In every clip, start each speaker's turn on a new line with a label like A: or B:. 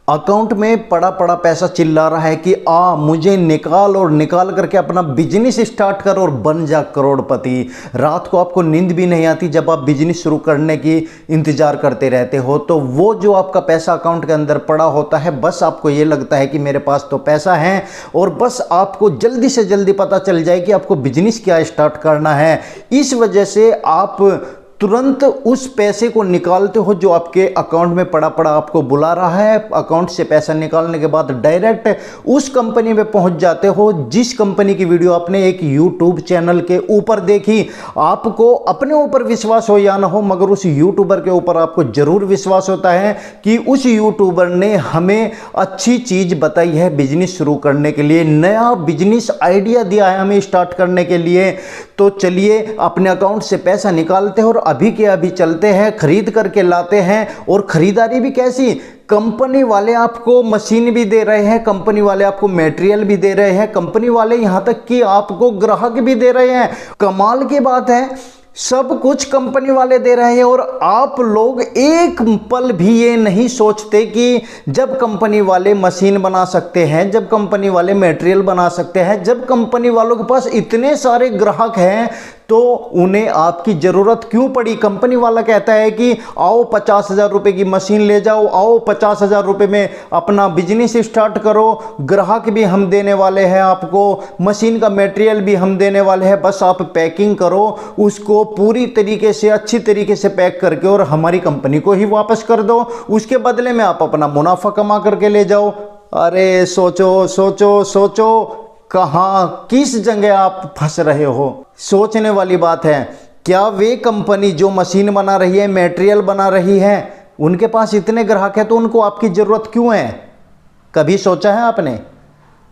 A: Account में पड़ा पड़ा पैसा चिल्ला रहा है कि मुझे निकाल, और निकाल करके अपना बिजनेस स्टार्ट कर और बन जा करोड़पति। रात को आपको नींद भी नहीं आती जब आप बिजनेस शुरू करने की इंतजार करते रहते हो। तो वो जो आपका पैसा अकाउंट के अंदर पड़ा होता है, बस आपको ये लगता है कि मेरे पास तो पैसा है, और बस आपको जल्दी से जल्दी पता चल जाए कि आपको बिजनेस क्या स्टार्ट करना है। इस वजह से आप तुरंत उस पैसे को निकालते हो जो आपके अकाउंट में पड़ा पड़ा आपको बुला रहा है। अकाउंट से पैसा निकालने के बाद डायरेक्ट उस कंपनी में पहुंच जाते हो जिस कंपनी की वीडियो आपने एक यूट्यूब चैनल के ऊपर देखी। आपको अपने ऊपर विश्वास हो या ना हो, मगर उस यूट्यूबर के ऊपर आपको जरूर विश्वास होता है कि उस यूट्यूबर ने हमें अच्छी चीज़ बताई है बिजनेस शुरू करने के लिए, नया बिजनेस आइडिया दिया है हमें स्टार्ट करने के लिए। तो चलिए अपने अकाउंट से पैसा निकालते हैं और अभी के अभी चलते हैं, खरीद करके लाते हैं। और खरीदारी भी कैसी, कंपनी वाले आपको मशीन भी दे रहे हैं, कंपनी वाले आपको मटेरियल भी दे रहे हैं, कंपनी वाले यहां तक कि आपको ग्राहक भी दे रहे हैं। कमाल की बात है, सब कुछ कंपनी वाले दे रहे हैं और आप लोग एक पल भी ये नहीं सोचते कि जब कंपनी वाले मशीन बना सकते हैं, जब कंपनी वाले मटेरियल बना सकते हैं, जब कंपनी वालों के पास इतने सारे ग्राहक हैं, तो उन्हें आपकी ज़रूरत क्यों पड़ी। कंपनी वाला कहता है कि आओ 50,000 रुपये की मशीन ले जाओ, आओ 50,000 रुपये में अपना बिजनेस स्टार्ट करो, ग्राहक भी हम देने वाले हैं आपको, मशीन का मटेरियल भी हम देने वाले हैं, बस आप पैकिंग करो उसको पूरी तरीके से, अच्छी तरीके से पैक करके और हमारी कंपनी को ही वापस कर दो, उसके बदले में आप अपना मुनाफा कमा करके ले जाओ। अरे सोचो सोचो सोचो, कहाँ किस जगह आप फंस रहे हो। सोचने वाली बात है। क्या वे कंपनी जो मशीन बना रही है, मटेरियल बना रही है, उनके पास इतने ग्राहक हैं तो उनको आपकी ज़रूरत क्यों है? कभी सोचा है आपने?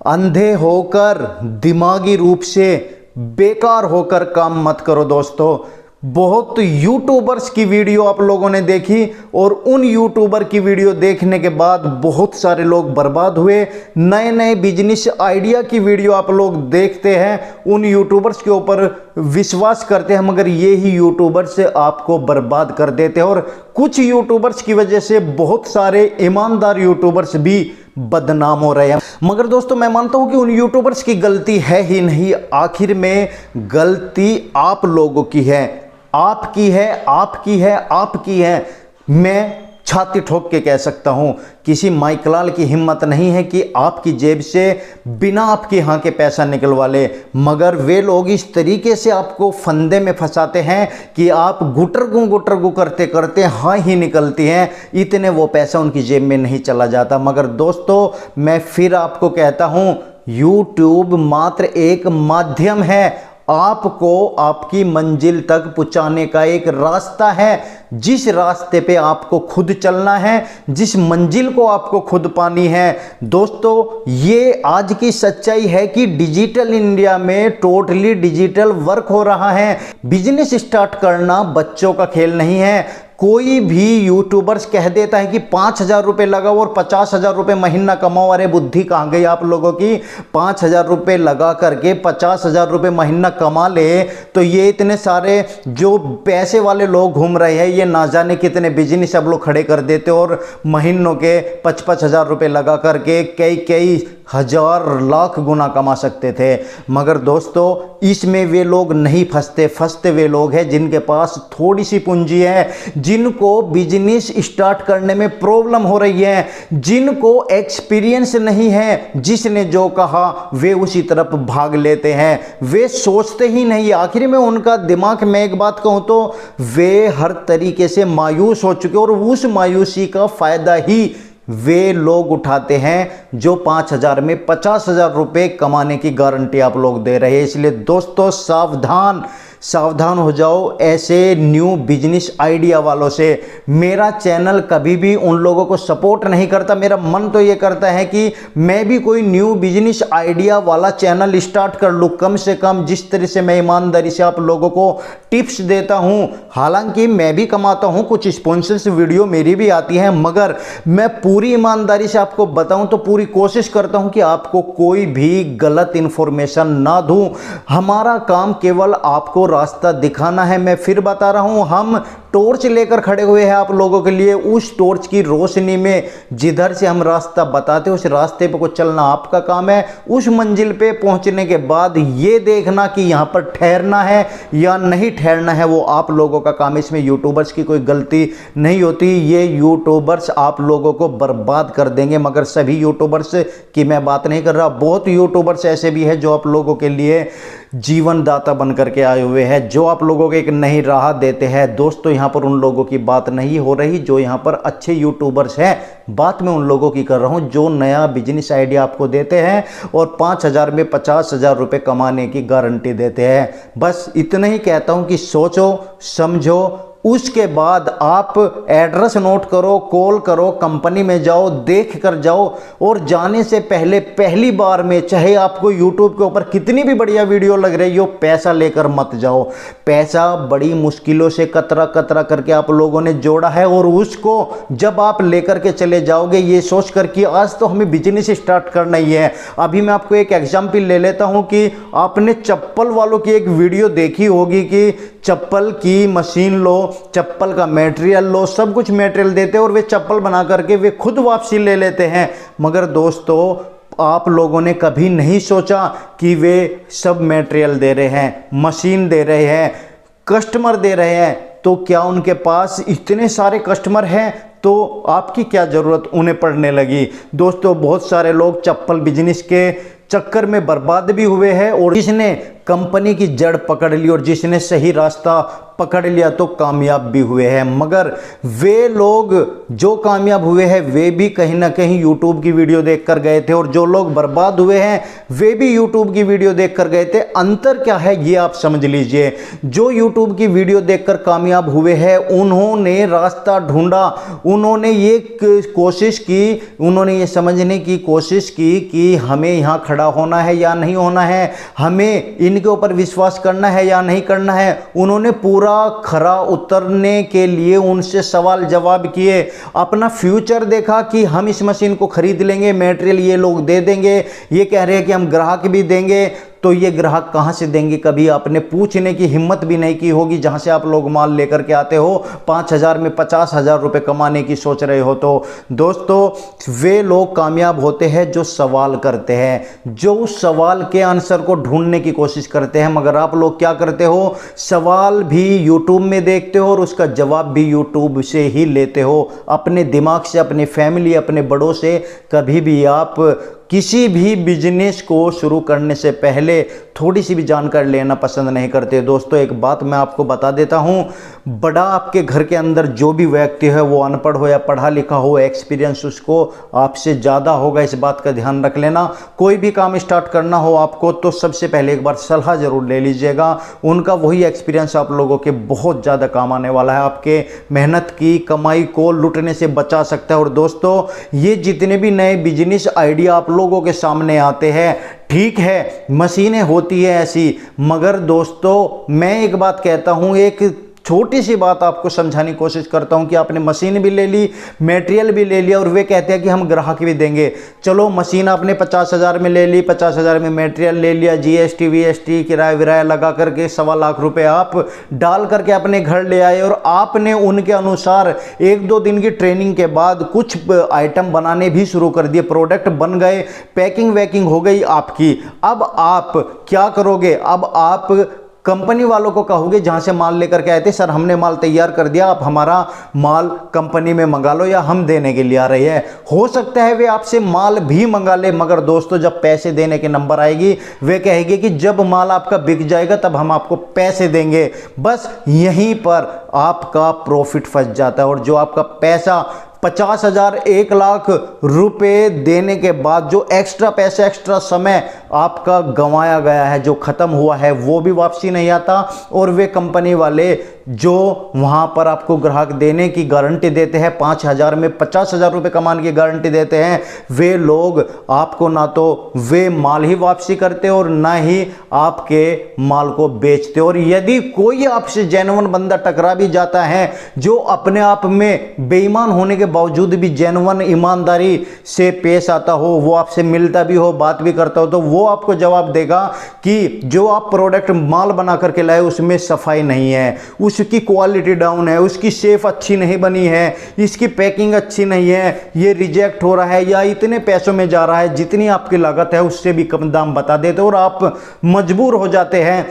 A: अंधे होकर, दिमागी रूप से बेकार होकर काम मत करो दोस्तों। बहुत यूट्यूबर्स की वीडियो आप लोगों ने देखी और उन यूट्यूबर की वीडियो देखने के बाद बहुत सारे लोग बर्बाद हुए। नए नए बिजनेस आइडिया की वीडियो आप लोग देखते हैं, उन यूट्यूबर्स के ऊपर विश्वास करते हैं, मगर ये ही यूट्यूबर्स आपको बर्बाद कर देते हैं। और कुछ यूट्यूबर्स की वजह से बहुत सारे ईमानदार यूट्यूबर्स भी बदनाम हो रहे हैं। मगर दोस्तों मैं मानता हूं कि उन यूट्यूबर्स की गलती है ही नहीं, आखिर में गलती आप लोगों की है, आपकी है, आपकी है, आपकी है। मैं छाती ठोक के कह सकता हूं, किसी माइकलाल की हिम्मत नहीं है कि आपकी जेब से बिना आपके यहाँ के पैसा निकलवा ले, मगर वे लोग इस तरीके से आपको फंदे में फंसाते हैं कि आप गुटरगू करते करते हाँ ही निकलती हैं, इतने वो पैसा उनकी जेब में नहीं चला जाता। मगर दोस्तों मैं फिर आपको कहता हूँ, यूट्यूब मात्र एक माध्यम है, आपको आपकी मंजिल तक पहुंचाने का एक रास्ता है, जिस रास्ते पे आपको खुद चलना है, जिस मंजिल को आपको खुद पानी है। दोस्तों ये आज की सच्चाई है कि डिजिटल इंडिया में टोटली डिजिटल वर्क हो रहा है। बिजनेस स्टार्ट करना बच्चों का खेल नहीं है। कोई भी यूट्यूबर्स कह देता है कि 5,000 रुपये लगाओ और 50,000 रुपये महीना कमाओ। अरे बुद्धि कहाँ गई आप लोगों की? 5,000 रुपये लगा करके 50,000 रुपये महीना कमा ले तो ये इतने सारे जो पैसे वाले लोग घूम रहे हैं, ये ना जाने कितने बिजनेस सब लोग खड़े कर देते और महीनों के 55,000 रुपये लगा करके कई हजार लाख गुना कमा सकते थे। मगर दोस्तों इसमें वे लोग नहीं फंसते वे लोग हैं जिनके पास थोड़ी सी पूंजी है, जिनको बिजनेस स्टार्ट करने में प्रॉब्लम हो रही है, जिनको एक्सपीरियंस नहीं है, जिसने जो कहा वे उसी तरफ भाग लेते हैं, वे सोचते ही नहीं। आखिर में उनका दिमाग, मैं एक बात कहूं तो वे हर तरीके से मायूस हो चुके और उस मायूसी का फायदा ही वे लोग उठाते हैं जो 5,000 में 50,000 रुपये कमाने की गारंटी आप लोग दे रहे हैं। इसलिए दोस्तों सावधान हो जाओ ऐसे न्यू बिजनेस आइडिया वालों से। मेरा चैनल कभी भी उन लोगों को सपोर्ट नहीं करता। मेरा मन तो ये करता है कि मैं भी कोई न्यू बिजनेस आइडिया वाला चैनल स्टार्ट कर लूँ, कम से कम जिस तरह से मैं ईमानदारी से आप लोगों को टिप्स देता हूँ। हालांकि मैं भी कमाता हूँ, कुछ स्पॉन्सर्स वीडियो मेरी भी आती है, मगर मैं पूरी ईमानदारी से आपको बताऊँ तो पूरी कोशिश करता हूँ कि आपको कोई भी गलत इन्फॉर्मेशन ना दूँ। हमारा काम केवल आपको रास्ता दिखाना है। मैं फिर बता रहा हूं, हम टॉर्च लेकर खड़े हुए हैं आप लोगों के लिए। उस टॉर्च की रोशनी में जिधर से हम रास्ता बताते हैं उस रास्ते पे को चलना आपका काम है। उस मंजिल पे पहुंचने के बाद ये देखना कि यहाँ पर ठहरना है या नहीं ठहरना है, वो आप लोगों का काम है। इसमें यूट्यूबर्स की कोई गलती नहीं होती। ये यूट्यूबर्स आप लोगों को बर्बाद कर देंगे, मगर सभी यूट्यूबर्स की मैं बात नहीं कर रहा। बहुत यूट्यूबर्स ऐसे भी हैं जो आप लोगों के लिए जीवन दाता बन करके आए हुए हैं, जो आप लोगों को एक नई राह देते हैं। दोस्तों यहाँ पर उन लोगों की बात नहीं हो रही जो यहाँ पर अच्छे यूट्यूबर्स हैं, बात मैं उन लोगों की कर रहा हूँ जो नया बिजनेस आइडिया आपको देते हैं और 5,000 में 50,000 रुपये कमाने की गारंटी देते हैं। बस इतना ही कहता हूँ कि सोचो समझो, उसके बाद आप एड्रेस नोट करो, कॉल करो, कंपनी में जाओ, देख कर जाओ। और जाने से पहले पहली बार में चाहे आपको यूट्यूब के ऊपर कितनी भी बढ़िया वीडियो लग रही हो, पैसा लेकर मत जाओ। पैसा बड़ी मुश्किलों से कतरा कतरा करके आप लोगों ने जोड़ा है और उसको जब आप लेकर के चले जाओगे ये सोच कर कि आज तो हमें बिजनेस स्टार्ट करना ही है। अभी मैं आपको एक एग्जाम्पल ले लेता हूँ कि आपने चप्पल वालों की एक वीडियो देखी होगी कि चप्पल की मशीन लो, चप्पल का मटेरियल लो, सब कुछ मटेरियल देते हैं और वे चप्पल बना करके वे खुद वापसी ले लेते हैं। मगर दोस्तों आप लोगों ने कभी नहीं सोचा कि वे सब मटेरियल दे रहे हैं, मशीन दे रहे हैं, कस्टमर दे रहे हैं, तो क्या उनके पास इतने सारे कस्टमर हैं तो आपकी क्या ज़रूरत उन्हें पड़ने लगी। दोस्तों बहुत सारे लोग चप्पल बिजनेस के चक्कर में बर्बाद भी हुए हैं और जिसने कंपनी की जड़ पकड़ ली और जिसने सही रास्ता पकड़ लिया तो कामयाब भी हुए हैं। मगर वे लोग जो कामयाब हुए हैं वे भी कहीं ना कहीं यूट्यूब की वीडियो देखकर गए थे और जो लोग बर्बाद हुए हैं वे भी यूट्यूब की वीडियो देखकर गए थे। अंतर क्या है ये आप समझ लीजिए। जो यूट्यूब की वीडियो देखकर कामयाब हुए हैं उन्होंने रास्ता ढूंढा, उन्होंने ये कोशिश की, उन्होंने ये समझने की कोशिश की कि हमें यहाँ खड़ा होना है या नहीं होना है, हमें इनके ऊपर विश्वास करना है या नहीं करना है। उन्होंने पूरा खरा उतरने के लिए उनसे सवाल जवाब किए, अपना फ्यूचर देखा कि हम इस मशीन को खरीद लेंगे, मटेरियल ये लोग दे देंगे, ये कह रहे हैं कि हम ग्राहक भी देंगे, तो ये ग्राहक कहाँ से देंगे। कभी आपने पूछने की हिम्मत भी नहीं की होगी जहाँ से आप लोग माल लेकर के आते हो 5,000 में 50,000 रुपये कमाने की सोच रहे हो। तो दोस्तों वे लोग कामयाब होते हैं जो सवाल करते हैं, जो उस सवाल के आंसर को ढूंढने की कोशिश करते हैं। मगर आप लोग क्या करते हो, सवाल भी यूट्यूब में देखते हो और उसका जवाब भी यूट्यूब से ही लेते हो। अपने दिमाग से, अपने फैमिली, अपने बड़ों से कभी भी आप किसी भी बिजनेस को शुरू करने से पहले थोड़ी सी भी जानकारी लेना पसंद नहीं करते। दोस्तों एक बात मैं आपको बता देता हूँ, बड़ा आपके घर के अंदर जो भी व्यक्ति है वो अनपढ़ हो या पढ़ा लिखा हो, एक्सपीरियंस उसको आपसे ज़्यादा होगा, इस बात का ध्यान रख लेना। कोई भी काम स्टार्ट करना हो आपको तो सबसे पहले एक बार सलाह ज़रूर ले लीजिएगा, उनका वही एक्सपीरियंस आप लोगों के बहुत ज़्यादा काम आने वाला है, आपके मेहनत की कमाई को लुटने से बचा सकता है। और दोस्तों ये जितने भी नए बिजनेस आइडिया आप लोगों के सामने आते हैं, ठीक है मशीनें होती है ऐसी, मगर दोस्तों मैं एक बात कहता हूं, एक छोटी सी बात आपको समझाने की कोशिश करता हूं कि आपने मशीन भी ले ली, मटेरियल भी ले लिया और वे कहते हैं कि हम ग्राहक भी देंगे। चलो मशीन आपने 50,000 में ले ली, 50,000 में मटेरियल ले लिया, जीएसटी वीएसटी किराया विराया लगा करके 1.25 लाख रुपए आप डाल करके अपने घर ले आए और आपने उनके अनुसार 1-2 दिन की ट्रेनिंग के बाद कुछ आइटम बनाने भी शुरू कर दिए, प्रोडक्ट बन गए, पैकिंग वैकिंग हो गई आपकी। अब आप क्या करोगे, अब आप कंपनी वालों को कहोगे जहां से माल लेकर के आए थे, सर हमने माल तैयार कर दिया, आप हमारा माल कंपनी में मंगा लो या हम देने के लिए आ रहे हैं। हो सकता है वे आपसे माल भी मंगा ले, मगर दोस्तों जब पैसे देने के नंबर आएगी वे कहेंगे कि जब माल आपका बिक जाएगा तब हम आपको पैसे देंगे। बस यहीं पर आपका प्रॉफिट फंस जाता है और जो आपका पैसा 50,000 1 लाख रुपए देने के बाद जो एक्स्ट्रा पैसा, एक्स्ट्रा समय आपका गंवाया गया है, जो ख़त्म हुआ है, वो भी वापसी नहीं आता। और वे कंपनी वाले जो वहाँ पर आपको ग्राहक देने की गारंटी देते हैं, 5,000 में 50,000 रुपये कमाने की गारंटी देते हैं, वे लोग आपको ना तो वे माल ही वापसी करते और ना ही आपके माल को बेचते। और यदि कोई आपसे जेन्युइन बंदा टकरा भी जाता है जो अपने आप में बेईमान होने के बावजूद भी जेन्युइन ईमानदारी से पेश आता हो, वो आपसे मिलता भी हो, बात भी करता हो, तो वो आपको जवाब देगा कि जो आप प्रोडक्ट माल बना करके लाए उसमें सफाई नहीं है, उसकी क्वालिटी डाउन है, उसकी शेफ अच्छी नहीं बनी है, इसकी पैकिंग अच्छी नहीं है, ये रिजेक्ट हो रहा है या इतने पैसों में जा रहा है, जितनी आपकी लागत है उससे भी कम दाम बता देते और आप मजबूर हो जाते हैं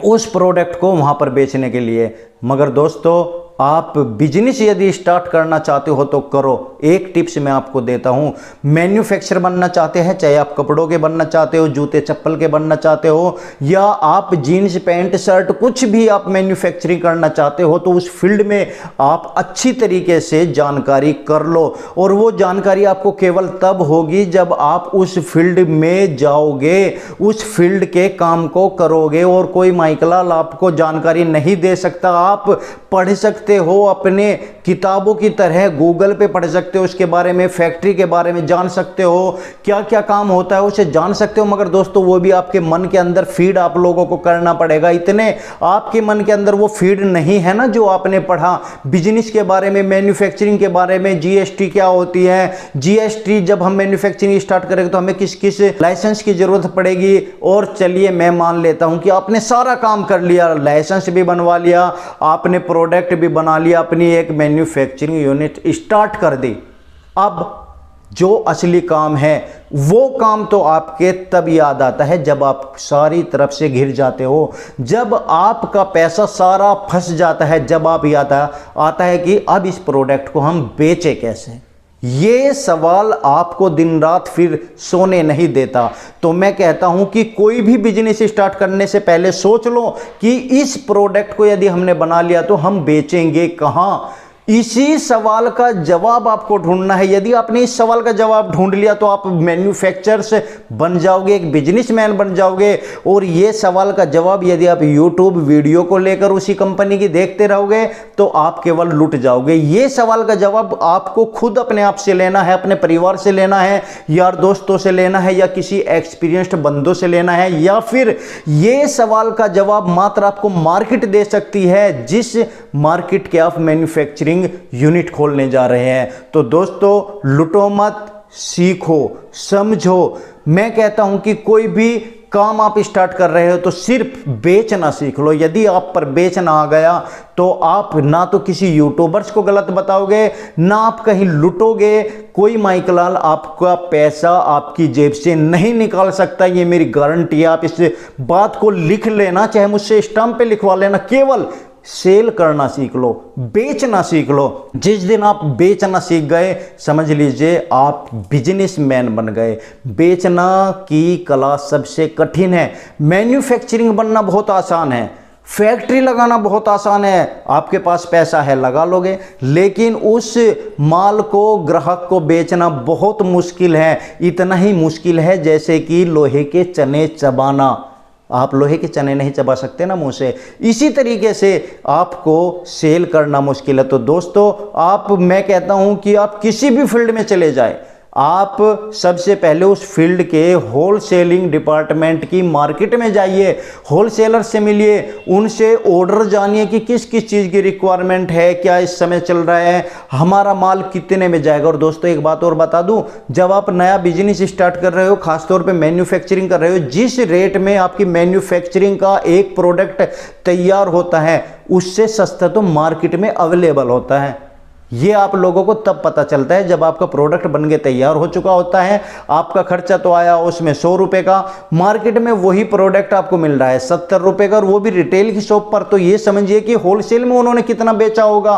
A: उस प्रोडक्ट को वहां पर बेचने के लिए। मगर दोस्तों, आप बिजनेस यदि स्टार्ट करना चाहते हो तो करो। एक टिप्स मैं आपको देता हूं, मैन्युफैक्चरर बनना चाहते हैं, चाहे आप कपड़ों के बनना चाहते हो, जूते चप्पल के बनना चाहते हो, या आप जीन्स पैंट शर्ट कुछ भी आप मैन्युफैक्चरिंग करना चाहते हो, तो उस फील्ड में आप अच्छी तरीके से जानकारी कर लो। और वो जानकारी आपको केवल तब होगी जब आप उस फील्ड में जाओगे, उस फील्ड के काम को करोगे। और कोई माइकलाल आपको जानकारी नहीं दे सकता। आप पढ़ सकते हो, अपने किताबों की तरह गूगल पे पढ़ सकते हो, उसके बारे में, फैक्ट्री के बारे में जान सकते हो, क्या क्या काम होता है उसे जान सकते हो। मगर दोस्तों, वो भी आपके मन के अंदर फीड आप लोगों को करना पड़ेगा। इतने आपके मन के अंदर वो फीड नहीं है ना जो आपने पढ़ा बिजनेस के बारे में, मैन्युफैक्चरिंग के बारे में, जीएसटी क्या होती है, जीएसटी जब हम मैन्युफैक्चरिंग स्टार्ट करेंगे तो हमें किस किस लाइसेंस की जरूरत पड़ेगी। और चलिए मैं मान लेता हूं कि आपने सारा काम कर लिया, लाइसेंस भी बनवा लिया, आपने प्रोडक्ट भी बना लिया, अपनी एक मैन्युफैक्चरिंग यूनिट स्टार्ट कर दी। अब जो असली काम है वो काम तो आपके तब याद आता है जब आप सारी तरफ से घिर जाते हो, जब आपका पैसा सारा फंस जाता है, जब आप याद आता है कि अब इस प्रोडक्ट को हम बेचे कैसे। ये सवाल आपको दिन रात फिर सोने नहीं देता। तो मैं कहता हूं कि कोई भी बिजनेस स्टार्ट करने से पहले सोच लो कि इस प्रोडक्ट को यदि हमने बना लिया तो हम बेचेंगे कहां। इसी सवाल का जवाब आपको ढूंढना है। यदि आपने इस सवाल का जवाब ढूंढ लिया तो आप मैन्युफैक्चरर्स बन जाओगे, एक बिजनेसमैन बन जाओगे। और ये सवाल का जवाब यदि आप यूट्यूब वीडियो को लेकर उसी कंपनी की देखते रहोगे तो आप केवल लुट जाओगे। ये सवाल का जवाब आपको खुद अपने आप से लेना है, अपने परिवार से लेना है, यार दोस्तों से लेना है, या किसी एक्सपीरियंस्ड बंदों से लेना है, या फिर ये सवाल का जवाब मात्र आपको मार्केट दे सकती है, जिस मार्केट के आप मैन्युफैक्चरिंग यूनिट खोलने जा रहे हैं। तो दोस्तों, लुटो मत, सीखो, समझो। मैं कहता हूं कि कोई भी काम आप स्टार्ट कर रहे हो तो सिर्फ बेचना सीख लो। यदि आप पर बेचना आ गया तो आप ना तो किसी यूट्यूबर्स को गलत बताओगे, ना आप कहीं लुटोगे। कोई माइकलाल आपका पैसा आपकी जेब से नहीं निकाल सकता, ये मेरी गारंटी है। आप इस बात को लिख लेना, चाहे मुझसे स्टैम्प पे लिखवा लेना। केवल सेल करना सीख लो, बेचना सीख लो। जिस दिन आप बेचना सीख गए, समझ लीजिए आप बिजनेसमैन बन गए। बेचना की कला सबसे कठिन है। मैन्युफैक्चरिंग बनना बहुत आसान है, फैक्ट्री लगाना बहुत आसान है, आपके पास पैसा है लगा लोगे। लेकिन उस माल को ग्राहक को बेचना बहुत मुश्किल है। इतना ही मुश्किल है जैसे कि लोहे के चने चबाना। आप लोहे के चने नहीं चबा सकते ना मुंह से, इसी तरीके से आपको सेल करना मुश्किल है। तो दोस्तों, मैं कहता हूं कि आप किसी भी फील्ड में चले जाए, आप सबसे पहले उस फील्ड के होलसेलिंग डिपार्टमेंट की मार्केट में जाइए, होलसेलर से मिलिए, उनसे ऑर्डर जानिए कि किस किस चीज़ की रिक्वायरमेंट है, क्या इस समय चल रहा है, हमारा माल कितने में जाएगा। और दोस्तों, एक बात और बता दूं, जब आप नया बिजनेस स्टार्ट कर रहे हो, खासतौर पे मैन्युफैक्चरिंग कर रहे हो, जिस रेट में आपकी मैन्युफैक्चरिंग का एक प्रोडक्ट तैयार होता है उससे सस्ता तो मार्केट में अवेलेबल होता है। ये आप लोगों को तब पता चलता है जब आपका प्रोडक्ट बन के तैयार हो चुका होता है। आपका खर्चा तो आया उसमें 100 रुपए का, मार्केट में वही प्रोडक्ट आपको मिल रहा है 70 रुपए का, और वो भी रिटेल की शॉप पर। तो ये समझिए कि होलसेल में उन्होंने कितना बेचा होगा।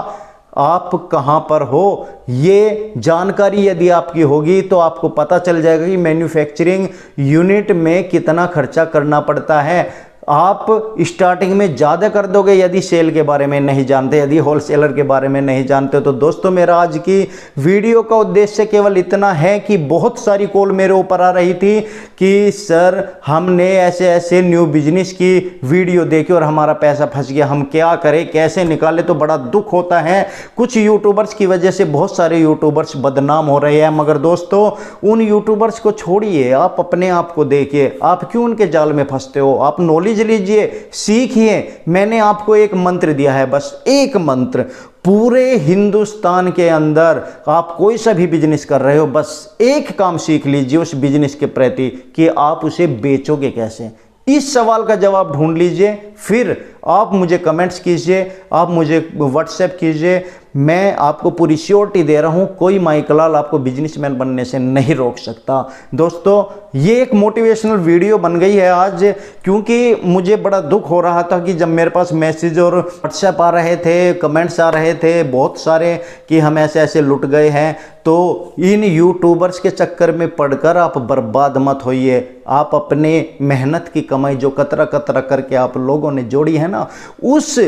A: आप कहां पर हो, ये जानकारी यदि आपकी होगी तो आपको पता चल जाएगा कि मैन्युफैक्चरिंग यूनिट में कितना खर्चा करना पड़ता है। आप स्टार्टिंग में ज़्यादा कर दोगे यदि सेल के बारे में नहीं जानते, यदि होलसेलर के बारे में नहीं जानते। तो दोस्तों, मेरा आज की वीडियो का उद्देश्य केवल इतना है कि बहुत सारी कॉल मेरे ऊपर आ रही थी कि सर, हमने ऐसे ऐसे न्यू बिजनेस की वीडियो देखी और हमारा पैसा फंस गया, हम क्या करें, कैसे निकालें। तो बड़ा दुख होता है, कुछ यूट्यूबर्स की वजह से बहुत सारे यूट्यूबर्स बदनाम हो रहे हैं। मगर दोस्तों, उन यूट्यूबर्स को छोड़िए, आप अपने आप को देखिए, आप क्यों उनके जाल में फंसते हो। आप नॉलेज समझ लीजिए, सीखिए। मैंने आपको एक मंत्र दिया है, बस एक मंत्र। पूरे हिंदुस्तान के अंदर आप कोई सा भी बिजनेस कर रहे हो, बस एक काम सीख लीजिए उस बिजनेस के प्रति कि आप उसे बेचोगे कैसे। इस सवाल का जवाब ढूंढ लीजिए, फिर आप मुझे कमेंट्स कीजिए, आप मुझे व्हाट्सएप कीजिए। मैं आपको पूरी श्योरिटी दे रहा हूं, कोई माइकलाल आपको बिजनेसमैन बनने से नहीं रोक सकता। दोस्तों, ये एक मोटिवेशनल वीडियो बन गई है आज, क्योंकि मुझे बड़ा दुख हो रहा था कि जब मेरे पास मैसेज और व्हाट्सएप आ रहे थे, कमेंट्स आ रहे थे बहुत सारे कि हम ऐसे ऐसे लुट गए हैं। तो इन यूट्यूबर्स के चक्कर में पड़कर आप बर्बाद मत होइए। आप अपने मेहनत की कमाई जो कतरा कतरा करके आप लोगों ने जोड़ी है ना, उस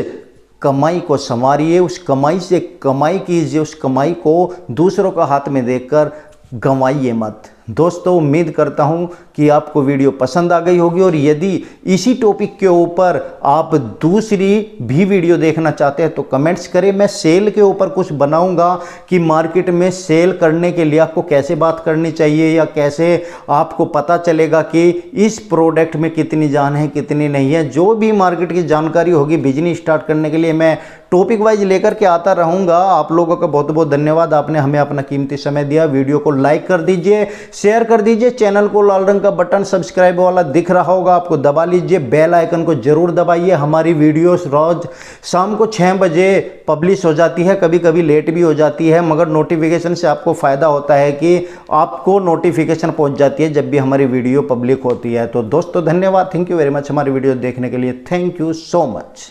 A: कमाई को संवारिए, उस कमाई से कमाई कीजिए, उस कमाई को दूसरों का हाथ में देकर गंवाइए मत। दोस्तों, उम्मीद करता हूं कि आपको वीडियो पसंद आ गई होगी, और यदि इसी टॉपिक के ऊपर आप दूसरी भी वीडियो देखना चाहते हैं तो कमेंट्स करें। मैं सेल के ऊपर कुछ बनाऊंगा कि मार्केट में सेल करने के लिए आपको कैसे बात करनी चाहिए, या कैसे आपको पता चलेगा कि इस प्रोडक्ट में कितनी जान है कितनी नहीं है। जो भी मार्केट की जानकारी होगी बिजनेस स्टार्ट करने के लिए मैं टॉपिक वाइज लेकर के आता रहूंगा। आप लोगों का बहुत बहुत धन्यवाद, आपने हमें अपना कीमती समय दिया। वीडियो को लाइक कर दीजिए, शेयर कर दीजिए, चैनल को लाल रंग का बटन सब्सक्राइब वाला दिख रहा होगा आपको, दबा लीजिए, बेल आइकन को जरूर दबाइए। हमारी वीडियोस रोज शाम को 6 बजे पब्लिश हो जाती है, कभी कभी लेट भी हो जाती है, मगर नोटिफिकेशन से आपको फायदा होता है कि आपको नोटिफिकेशन पहुंच जाती है जब भी हमारी वीडियो पब्लिक होती है। तो दोस्तों, धन्यवाद, थैंक यू वेरी मच हमारी वीडियो देखने के लिए। Thank you so much.